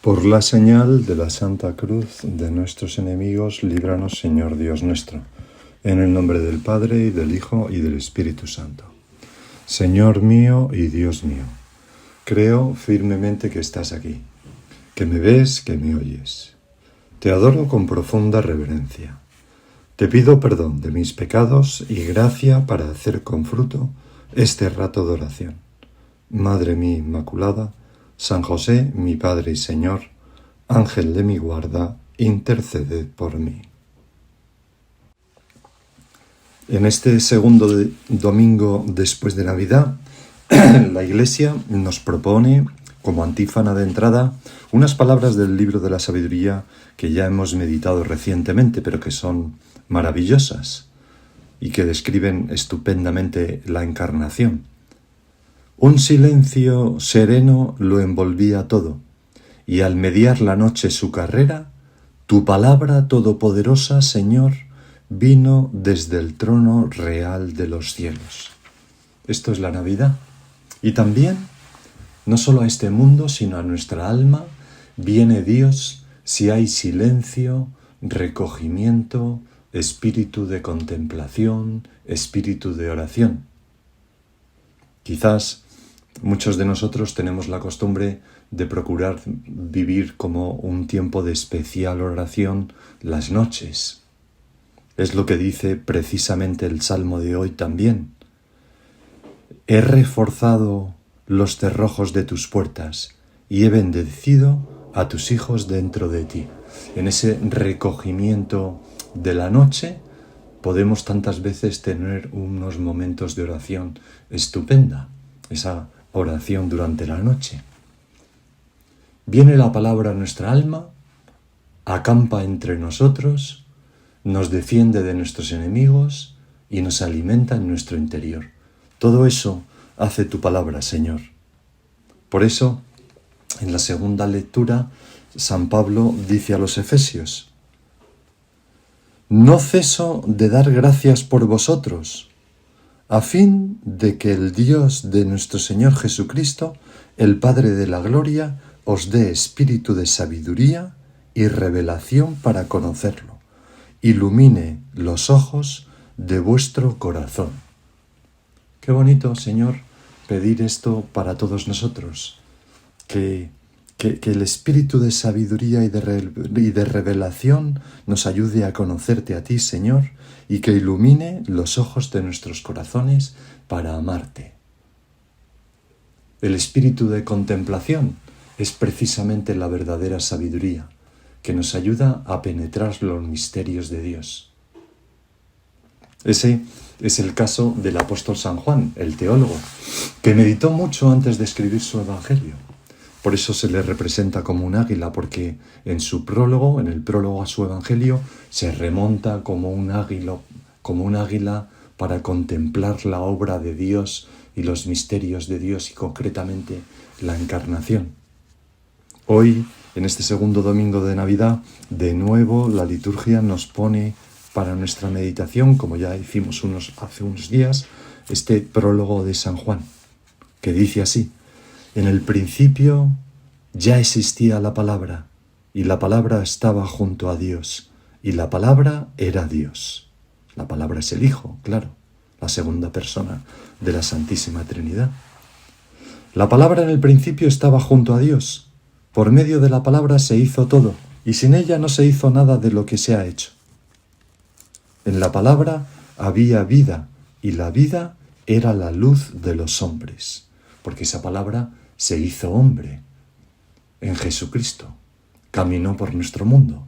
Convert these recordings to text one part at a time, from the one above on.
Por la señal de la Santa Cruz de nuestros enemigos, líbranos, Señor Dios nuestro. En el nombre del Padre, y del Hijo, y del Espíritu Santo. Señor mío y Dios mío, creo firmemente que estás aquí, que me ves, que me oyes. Te adoro con profunda reverencia. Te pido perdón de mis pecados y gracia para hacer con fruto este rato de oración. Madre mía Inmaculada, San José, mi Padre y Señor, Ángel de mi guarda, interceded por mí. En este segundo domingo después de Navidad, la Iglesia nos propone, como antífona de entrada, unas palabras del libro de la sabiduría que ya hemos meditado recientemente, pero que son maravillosas y que describen estupendamente la encarnación. Un silencio sereno lo envolvía todo, y al mediar la noche su carrera, tu palabra todopoderosa, Señor, vino desde el trono real de los cielos. Esto es la Navidad. Y también, no solo a este mundo, sino a nuestra alma, viene Dios si hay silencio, recogimiento, espíritu de contemplación, espíritu de oración. Quizás muchos de nosotros tenemos la costumbre de procurar vivir como un tiempo de especial oración las noches. Es lo que dice precisamente el Salmo de hoy también. He reforzado los cerrojos de tus puertas y he bendecido a tus hijos dentro de ti. En ese recogimiento de la noche podemos tantas veces tener unos momentos de oración estupenda, esa oración durante la noche. Viene la palabra a nuestra alma, acampa entre nosotros, nos defiende de nuestros enemigos y nos alimenta en nuestro interior. Todo eso hace tu palabra, Señor. Por eso, en la segunda lectura, San Pablo dice a los Efesios: no ceso de dar gracias por vosotros, a fin de que el Dios de nuestro Señor Jesucristo, el Padre de la Gloria, os dé espíritu de sabiduría y revelación para conocerlo. Ilumine los ojos de vuestro corazón. Qué bonito, Señor, pedir esto para todos nosotros, que el espíritu de sabiduría y de revelación nos ayude a conocerte a ti, Señor, y que ilumine los ojos de nuestros corazones para amarte. El espíritu de contemplación es precisamente la verdadera sabiduría, que nos ayuda a penetrar los misterios de Dios. Ese es el caso del apóstol San Juan, el teólogo, que meditó mucho antes de escribir su evangelio. Por eso se le representa como un águila, porque en el prólogo a su evangelio, se remonta como un águila para contemplar la obra de Dios y los misterios de Dios y concretamente la encarnación. Hoy, en este segundo domingo de Navidad, de nuevo la liturgia nos pone para nuestra meditación, como ya hicimos hace unos días, este prólogo de San Juan, que dice así: en el principio ya existía la palabra, y la palabra estaba junto a Dios, y la palabra era Dios. La palabra es el Hijo, claro, la segunda persona de la Santísima Trinidad. La palabra en el principio estaba junto a Dios. Por medio de la palabra se hizo todo, y sin ella no se hizo nada de lo que se ha hecho. En la palabra había vida, y la vida era la luz de los hombres, porque esa palabra se hizo hombre en Jesucristo, caminó por nuestro mundo.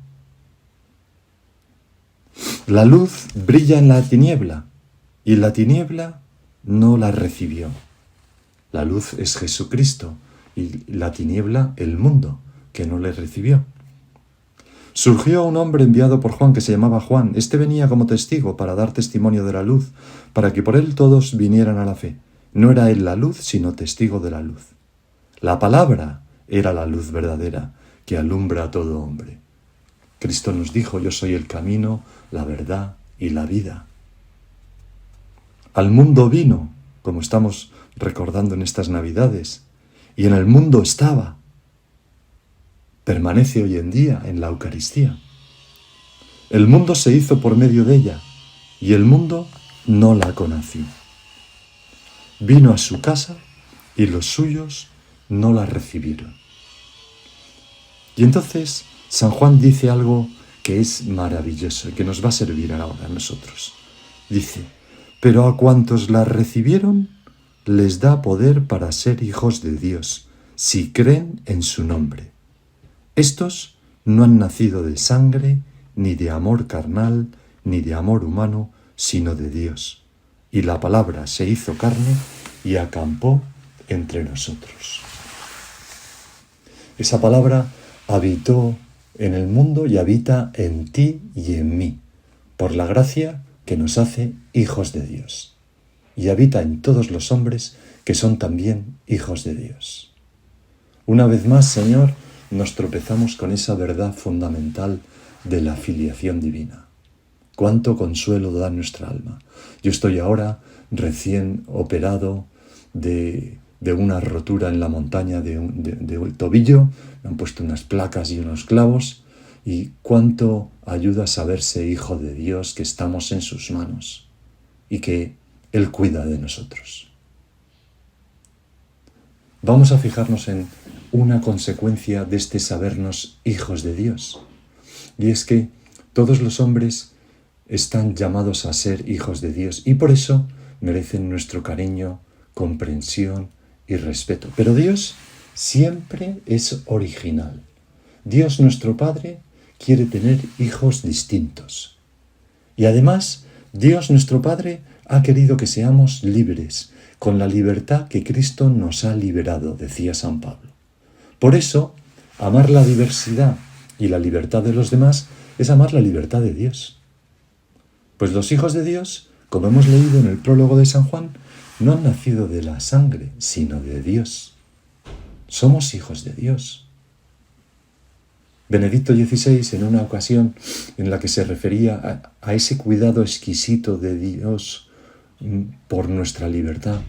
La luz brilla en la tiniebla, y la tiniebla no la recibió. La luz es Jesucristo, y la tiniebla el mundo, que no le recibió. Surgió un hombre enviado por Juan que se llamaba Juan. Este venía como testigo para dar testimonio de la luz, para que por él todos vinieran a la fe. No era él la luz, sino testigo de la luz. La palabra era la luz verdadera que alumbra a todo hombre. Cristo nos dijo: yo soy el camino, la verdad y la vida. Al mundo vino, como estamos recordando en estas Navidades, y en el mundo estaba. permanece hoy en día en la Eucaristía. El mundo se hizo por medio de ella y el mundo no la conoció. Vino a su casa y los suyos no la recibieron. Y entonces San Juan dice algo que es maravilloso y que nos va a servir ahora a nosotros. Dice, pero a cuantos la recibieron, les da poder para ser hijos de Dios, si creen en su nombre. Estos no han nacido de sangre, ni de amor carnal, ni de amor humano, sino de Dios. Y la palabra se hizo carne y acampó entre nosotros. Esa palabra habitó en el mundo y habita en ti y en mí, por la gracia que nos hace hijos de Dios. Y habita en todos los hombres que son también hijos de Dios. Una vez más, Señor, nos tropezamos con esa verdad fundamental de la filiación divina. Cuánto consuelo da nuestra alma. Yo estoy ahora recién operado de una rotura en la montaña de un tobillo, me han puesto unas placas y unos clavos, y cuánto ayuda a saberse hijo de Dios, que estamos en sus manos y que Él cuida de nosotros. Vamos a fijarnos en una consecuencia de este sabernos hijos de Dios, y es que todos los hombres están llamados a ser hijos de Dios y por eso merecen nuestro cariño, comprensión y respeto. Pero Dios siempre es original. Dios nuestro Padre quiere tener hijos distintos. Y además, Dios nuestro Padre ha querido que seamos libres, con la libertad que Cristo nos ha liberado, decía San Pablo. Por eso, amar la diversidad y la libertad de los demás es amar la libertad de Dios. Pues los hijos de Dios, como hemos leído en el prólogo de San Juan, no han nacido de la sangre, sino de Dios. Somos hijos de Dios. Benedicto XVI, en una ocasión en la que se refería a ese cuidado exquisito de Dios por nuestra libertad,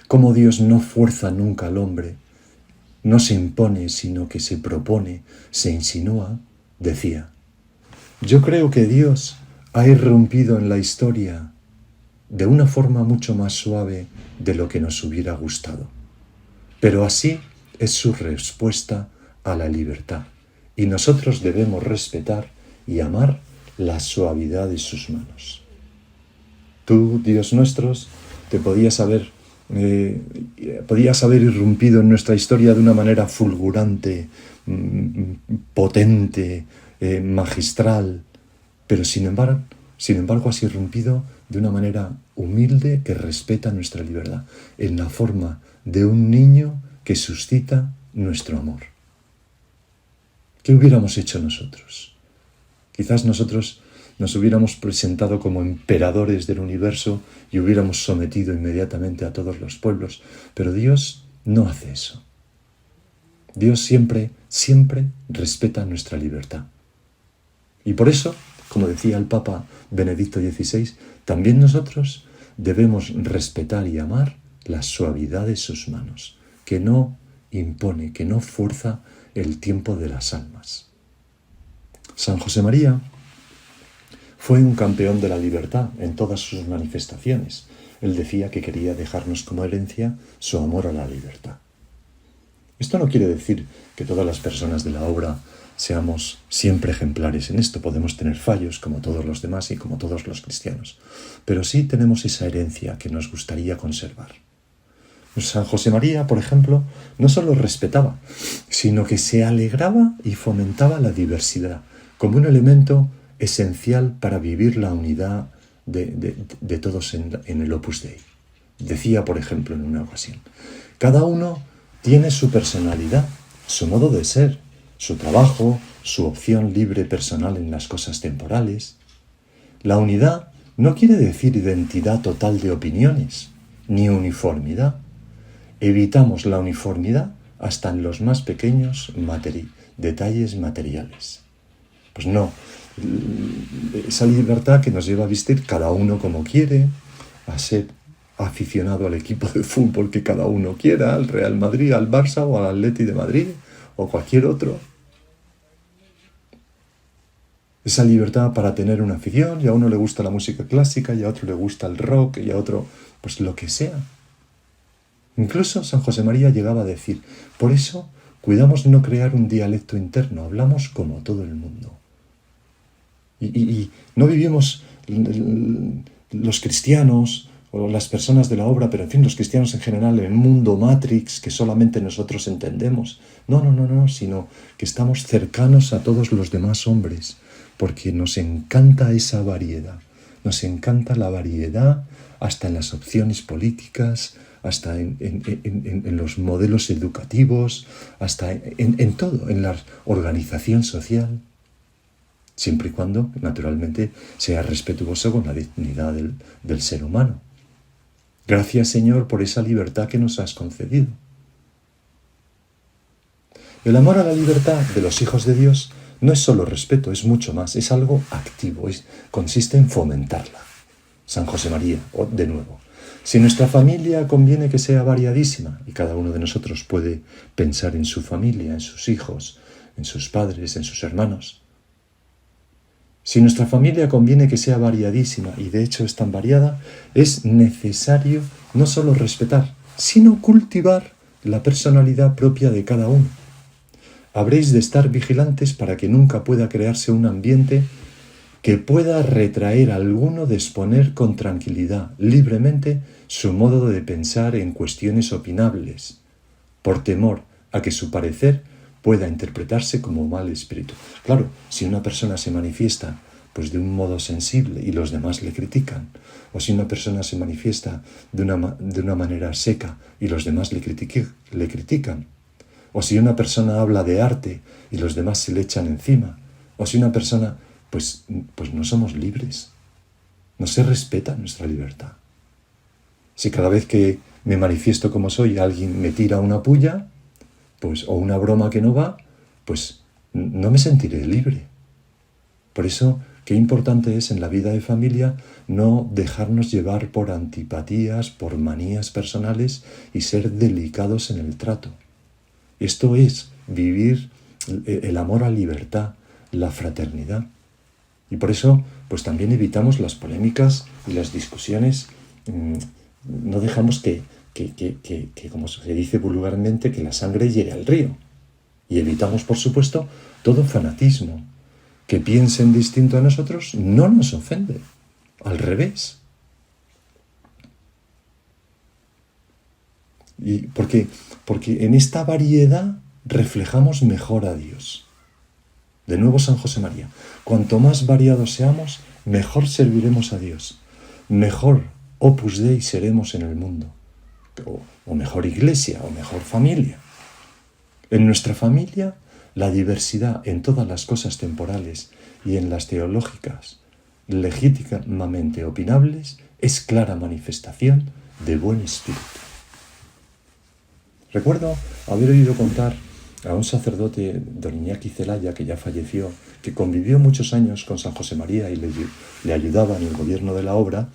cómo Dios no fuerza nunca al hombre, no se impone, sino que se propone, se insinúa, decía, yo creo que Dios ha irrumpido en la historia de una forma mucho más suave de lo que nos hubiera gustado. Pero así es su respuesta a la libertad, y nosotros debemos respetar y amar la suavidad de sus manos. Tú, Dios nuestro, te podías haber irrumpido en nuestra historia de una manera fulgurante, potente, magistral, pero sin embargo has irrumpido de una manera humilde que respeta nuestra libertad, en la forma de un niño que suscita nuestro amor. ¿Qué hubiéramos hecho nosotros? Quizás nosotros nos hubiéramos presentado como emperadores del universo y hubiéramos sometido inmediatamente a todos los pueblos, pero Dios no hace eso. Dios siempre respeta nuestra libertad. Y por eso, como decía el Papa Benedicto XVI, también nosotros debemos respetar y amar la suavidad de sus manos, que no impone, que no fuerza el tiempo de las almas. San José María fue un campeón de la libertad en todas sus manifestaciones. Él decía que quería dejarnos como herencia su amor a la libertad. Esto no quiere decir que todas las personas de la obra seamos siempre ejemplares. En esto podemos tener fallos como todos los demás y como todos los cristianos. Pero sí tenemos esa herencia que nos gustaría conservar. San José María, por ejemplo, no solo respetaba, sino que se alegraba y fomentaba la diversidad como un elemento esencial para vivir la unidad de todos en el Opus Dei. Decía, por ejemplo, en una ocasión, cada uno tiene su personalidad, su modo de ser, su trabajo, su opción libre personal en las cosas temporales. La unidad no quiere decir identidad total de opiniones, ni uniformidad. Evitamos la uniformidad hasta en los más pequeños detalles materiales. Pues no, esa libertad que nos lleva a vestir cada uno como quiere, a ser aficionado al equipo de fútbol que cada uno quiera, al Real Madrid, al Barça o al Atleti de Madrid, o cualquier otro. Esa libertad para tener una afición, y a uno le gusta la música clásica, y a otro le gusta el rock, y a otro, pues lo que sea. Incluso San José María llegaba a decir, por eso cuidamos no crear un dialecto interno, hablamos como todo el mundo. Y no vivimos los cristianos o las personas de la obra, pero en fin, los cristianos en general, en un mundo Matrix que solamente nosotros entendemos. No, sino que estamos cercanos a todos los demás hombres, porque nos encanta esa variedad. Nos encanta la variedad hasta en las opciones políticas, hasta en los modelos educativos, hasta en todo, en la organización social. Siempre y cuando, naturalmente, sea respetuoso con la dignidad del ser humano. Gracias, Señor, por esa libertad que nos has concedido. El amor a la libertad de los hijos de Dios no es solo respeto, es mucho más, es algo activo, consiste en fomentarla. San José María, de nuevo. Si nuestra familia conviene que sea variadísima, y cada uno de nosotros puede pensar en su familia, en sus hijos, en sus padres, en sus hermanos, si nuestra familia conviene que sea variadísima, y de hecho es tan variada, es necesario no solo respetar, sino cultivar la personalidad propia de cada uno. Habréis de estar vigilantes para que nunca pueda crearse un ambiente que pueda retraer a alguno de exponer con tranquilidad, libremente, su modo de pensar en cuestiones opinables, por temor a que su parecer pueda interpretarse como mal espíritu. Claro, si una persona se manifiesta pues de un modo sensible y los demás le critican, o si una persona se manifiesta de una manera seca y los demás le critican, o si una persona habla de arte y los demás se le echan encima, o si una persona, pues no somos libres, no se respeta nuestra libertad. Si cada vez que me manifiesto como soy alguien me tira una puya, pues, o una broma que no va, pues no me sentiré libre. Por eso, qué importante es en la vida de familia no dejarnos llevar por antipatías, por manías personales y ser delicados en el trato. Esto es vivir el amor a la libertad, la fraternidad. Y por eso, pues también evitamos las polémicas y las discusiones. No dejamos que, como se dice vulgarmente, que la sangre llegue al río. Y evitamos, por supuesto, todo fanatismo. Que piensen distinto a nosotros no nos ofende. Al revés. Y porque en esta variedad reflejamos mejor a Dios. De nuevo San José María. Cuanto más variados seamos, mejor serviremos a Dios. Mejor Opus Dei seremos en el mundo. O mejor iglesia, o mejor familia. En nuestra familia, la diversidad en todas las cosas temporales y en las teológicas legítimamente opinables es clara manifestación de buen espíritu. Recuerdo haber oído contar a un sacerdote, don Iñaki Zelaya, que ya falleció, que convivió muchos años con San José María y le ayudaba en el gobierno de la obra,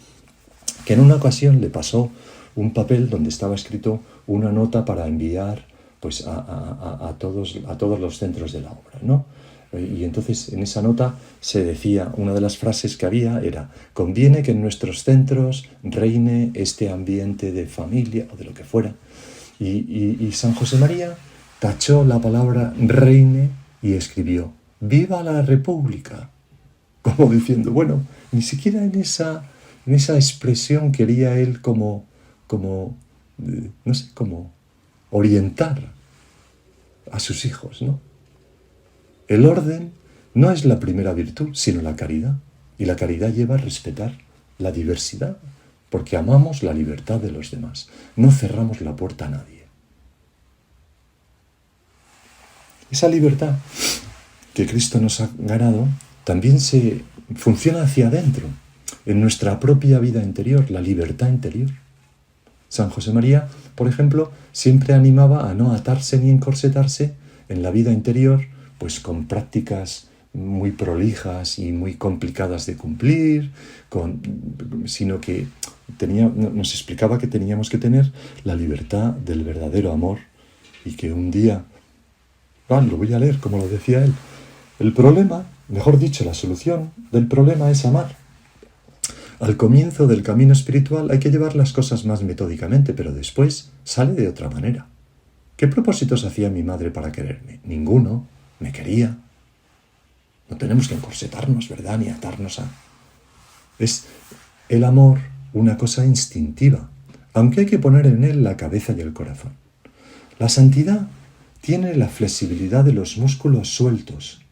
que en una ocasión le pasó un papel donde estaba escrito una nota para enviar pues, a todos los centros de la obra, ¿no? Y entonces en esa nota se decía, una de las frases que había era: conviene que en nuestros centros reine este ambiente de familia o de lo que fuera. Y San José María tachó la palabra reine y escribió: ¡Viva la República! Como diciendo, bueno, ni siquiera en esa expresión quería él como orientar a sus hijos, ¿no? El orden no es la primera virtud, sino la caridad. Y la caridad lleva a respetar la diversidad, porque amamos la libertad de los demás. No cerramos la puerta a nadie. Esa libertad que Cristo nos ha ganado también se funciona hacia adentro, en nuestra propia vida interior, la libertad interior. San José María, por ejemplo, siempre animaba a no atarse ni encorsetarse en la vida interior, pues con prácticas muy prolijas y muy complicadas de cumplir, sino que nos explicaba que teníamos que tener la libertad del verdadero amor y que un día Lo voy a leer como lo decía él. El problema, mejor dicho, la solución del problema es amar. Al comienzo del camino espiritual hay que llevar las cosas más metódicamente, pero después sale de otra manera. ¿Qué propósitos hacía mi madre para quererme? Ninguno. Me quería. No tenemos que encorsetarnos, ¿verdad? Ni atarnos a... Es el amor una cosa instintiva, aunque hay que poner en él la cabeza y el corazón. La santidad tiene la flexibilidad de los músculos sueltos.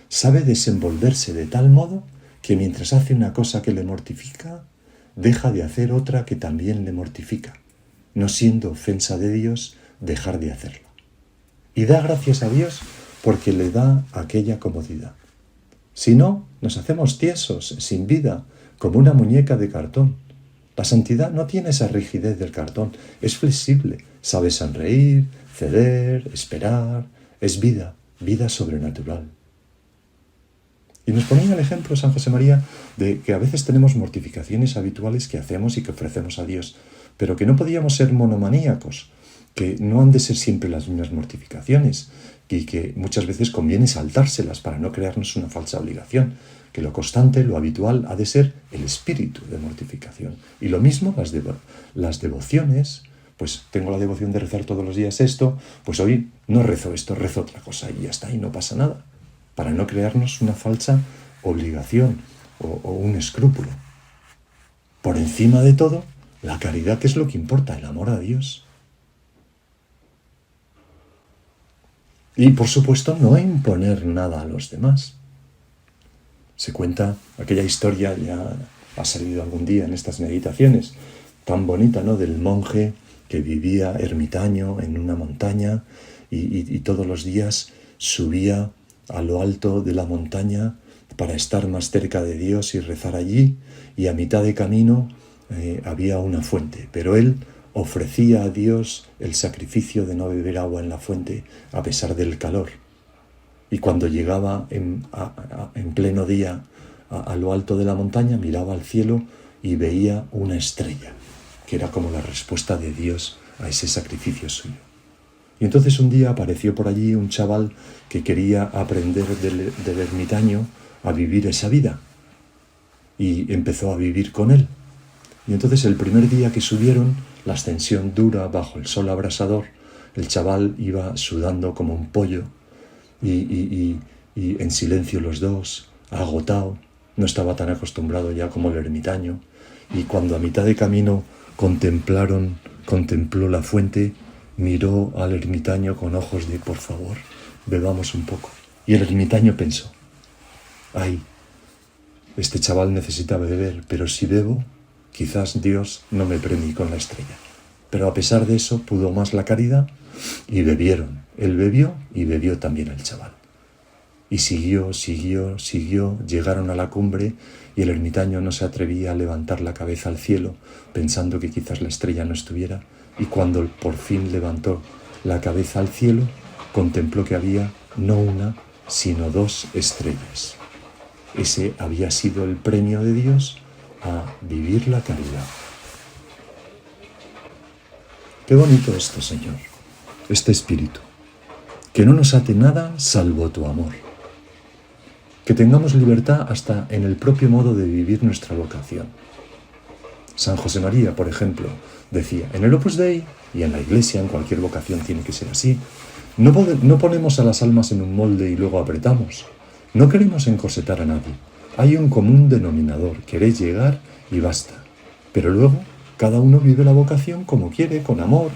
Sabe desenvolverse de tal modo que mientras hace una cosa que le mortifica, deja de hacer otra que también le mortifica, no siendo ofensa de Dios dejar de hacerlo. Y da gracias a Dios porque le da aquella comodidad. Si no, nos hacemos tiesos, sin vida, como una muñeca de cartón. La santidad no tiene esa rigidez del cartón, es flexible, sabe sonreír, ceder, esperar, es vida, vida sobrenatural. Y nos ponía el ejemplo San José María de que a veces tenemos mortificaciones habituales que hacemos y que ofrecemos a Dios, pero que no podíamos ser monomaníacos, que no han de ser siempre las mismas mortificaciones y que muchas veces conviene saltárselas para no crearnos una falsa obligación, que lo constante, lo habitual, ha de ser el espíritu de mortificación. Y lo mismo las devociones, pues tengo la devoción de rezar todos los días esto, pues hoy no rezo esto, rezo otra cosa y ya está, y no pasa nada, para no crearnos una falsa obligación o un escrúpulo. Por encima de todo, la caridad, que es lo que importa, el amor a Dios. Y por supuesto no imponer nada a los demás. Se cuenta aquella historia, ya ha salido algún día en estas meditaciones, tan bonita, ¿no?, del monje que vivía ermitaño en una montaña y todos los días subía a lo alto de la montaña para estar más cerca de Dios y rezar allí, y a mitad de camino había una fuente, pero él ofrecía a Dios el sacrificio de no beber agua en la fuente a pesar del calor. Y cuando llegaba en pleno día a lo alto de la montaña, miraba al cielo y veía una estrella, que era como la respuesta de Dios a ese sacrificio suyo. Y entonces un día apareció por allí un chaval que quería aprender del ermitaño a vivir esa vida, y empezó a vivir con él. Y entonces el primer día que subieron, la ascensión dura bajo el sol abrasador, el chaval iba sudando como un pollo y en silencio los dos, agotado, no estaba tan acostumbrado ya como el ermitaño, y cuando a mitad de camino contempló la fuente, miró al ermitaño con ojos de por favor, bebamos un poco. Y el ermitaño pensó, ay, este chaval necesita beber, pero si bebo, quizás Dios no me premie con la estrella. Pero a pesar de eso, pudo más la caridad y bebieron. Él bebió y bebió también el chaval. Y siguió, llegaron a la cumbre y el ermitaño no se atrevía a levantar la cabeza al cielo, pensando que quizás la estrella no estuviera, y cuando por fin levantó la cabeza al cielo, contempló que había no una, sino 2 estrellas. Ese había sido el premio de Dios a vivir la caridad. Qué bonito esto, Señor, este espíritu, que no nos ate nada salvo tu amor, que tengamos libertad hasta en el propio modo de vivir nuestra vocación. San José María, por ejemplo, decía, en el Opus Dei y en la Iglesia, en cualquier vocación tiene que ser así, no ponemos a las almas en un molde y luego apretamos. No queremos encorsetar a nadie. Hay un común denominador, queréis llegar y basta. Pero luego, cada uno vive la vocación como quiere, con amor.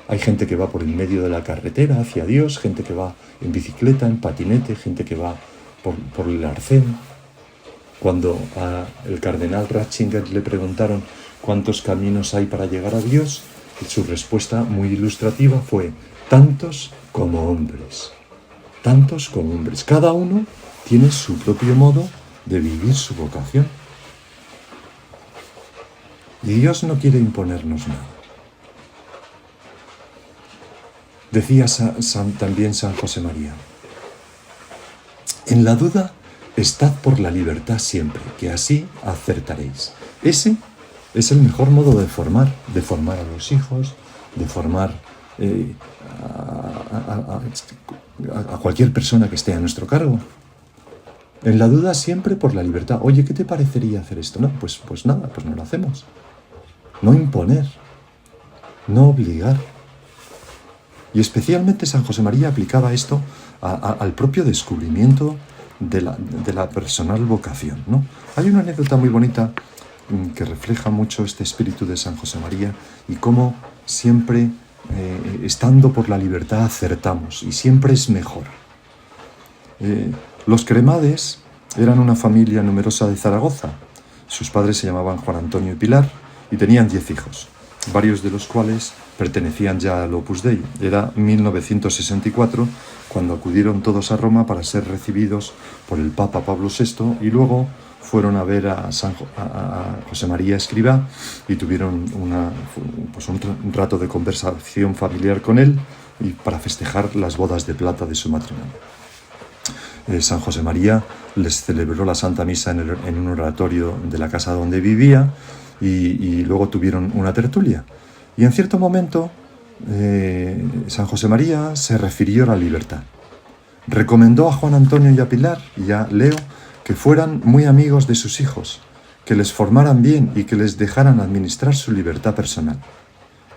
Hay gente que va por el medio de la carretera hacia Dios, gente que va en bicicleta, en patinete, gente que va por el arcén. Cuando al cardenal Ratzinger le preguntaron cuántos caminos hay para llegar a Dios, su respuesta muy ilustrativa fue, tantos como hombres. Tantos como hombres. Cada uno tiene su propio modo de vivir su vocación. Y Dios no quiere imponernos nada. Decía también San José María, en la duda, estad por la libertad siempre, que así acertaréis. Ese es el mejor modo de formar a los hijos, de formar a cualquier persona que esté a nuestro cargo. En la duda siempre por la libertad. Oye, ¿qué te parecería hacer esto? No, pues nada, pues no lo hacemos. No imponer, no obligar. Y especialmente San José María aplicaba esto al propio descubrimiento de la personal vocación, ¿no? Hay una anécdota muy bonita que refleja mucho este espíritu de San José María y cómo siempre, estando por la libertad, acertamos y siempre es mejor. Los Cremades eran una familia numerosa de Zaragoza. Sus padres se llamaban Juan Antonio y Pilar y tenían 10 hijos, varios de los cuales pertenecían ya al Opus Dei. Era 1964 cuando acudieron todos a Roma para ser recibidos por el Papa Pablo VI y luego fueron a ver a José María Escrivá y tuvieron un rato de conversación familiar con él y para festejar las bodas de plata de su matrimonio. San José María les celebró la Santa Misa en un oratorio de la casa donde vivía y luego tuvieron una tertulia. Y en cierto momento San José María se refirió a la libertad. Recomendó a Juan Antonio y a Pilar y a Leo que fueran muy amigos de sus hijos, que les formaran bien y que les dejaran administrar su libertad personal.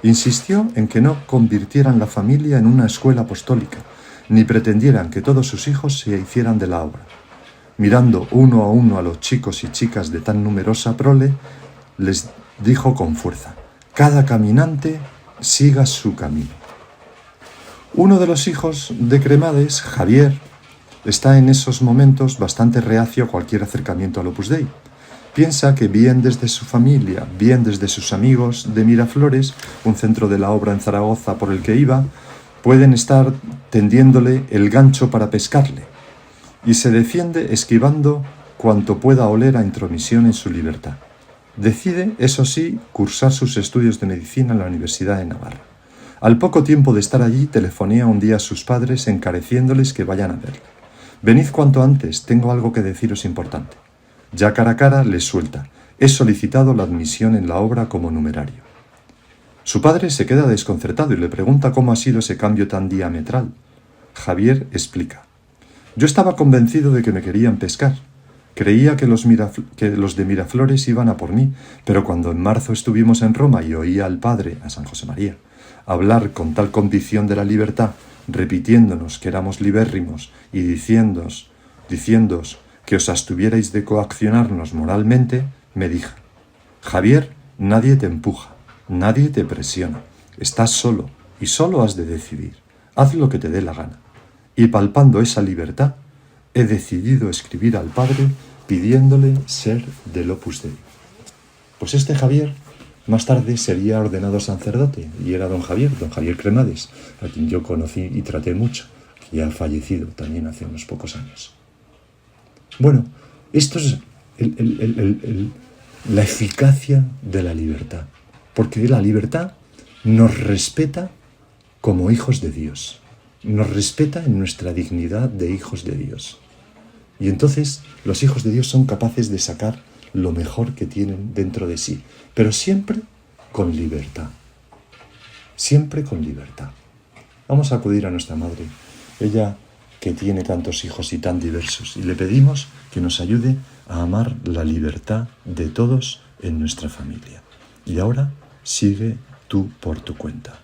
Insistió en que no convirtieran la familia en una escuela apostólica, ni pretendieran que todos sus hijos se hicieran de la obra. Mirando uno a uno a los chicos y chicas de tan numerosa prole, les dijo con fuerza: cada caminante siga su camino. Uno de los hijos de Cremades, Javier, está en esos momentos bastante reacio a cualquier acercamiento al Opus Dei. Piensa que bien desde su familia, bien desde sus amigos de Miraflores, un centro de la obra en Zaragoza por el que iba, pueden estar tendiéndole el gancho para pescarle, y se defiende esquivando cuanto pueda oler a intromisión en su libertad. Decide, eso sí, cursar sus estudios de medicina en la Universidad de Navarra. Al poco tiempo de estar allí, telefonea un día a sus padres encareciéndoles que vayan a verle. Venid cuanto antes, tengo algo que deciros importante. Ya cara a cara les suelta: he solicitado la admisión en la obra como numerario. Su padre se queda desconcertado y le pregunta cómo ha sido ese cambio tan diametral. Javier explica: yo estaba convencido de que me querían pescar. Creía que los de Miraflores iban a por mí, pero cuando en marzo estuvimos en Roma y oí al padre, a San José María, hablar con tal convicción de la libertad, repitiéndonos que éramos libérrimos y diciéndoos que os abstuvierais de coaccionarnos moralmente, me dijo: Javier, nadie te empuja, nadie te presiona, estás solo y solo has de decidir. Haz lo que te dé la gana. Y palpando esa libertad, he decidido escribir al padre pidiéndole ser del Opus Dei. Pues este Javier más tarde sería ordenado sacerdote y era don Javier Cremades, a quien yo conocí y traté mucho, que ya ha fallecido también hace unos pocos años. Bueno, esto es la eficacia de la libertad, porque la libertad nos respeta como hijos de Dios, nos respeta en nuestra dignidad de hijos de Dios. Y entonces los hijos de Dios son capaces de sacar lo mejor que tienen dentro de sí, pero siempre con libertad. Siempre con libertad. Vamos a acudir a nuestra madre, ella que tiene tantos hijos y tan diversos, y le pedimos que nos ayude a amar la libertad de todos en nuestra familia. Y ahora sigue tú por tu cuenta.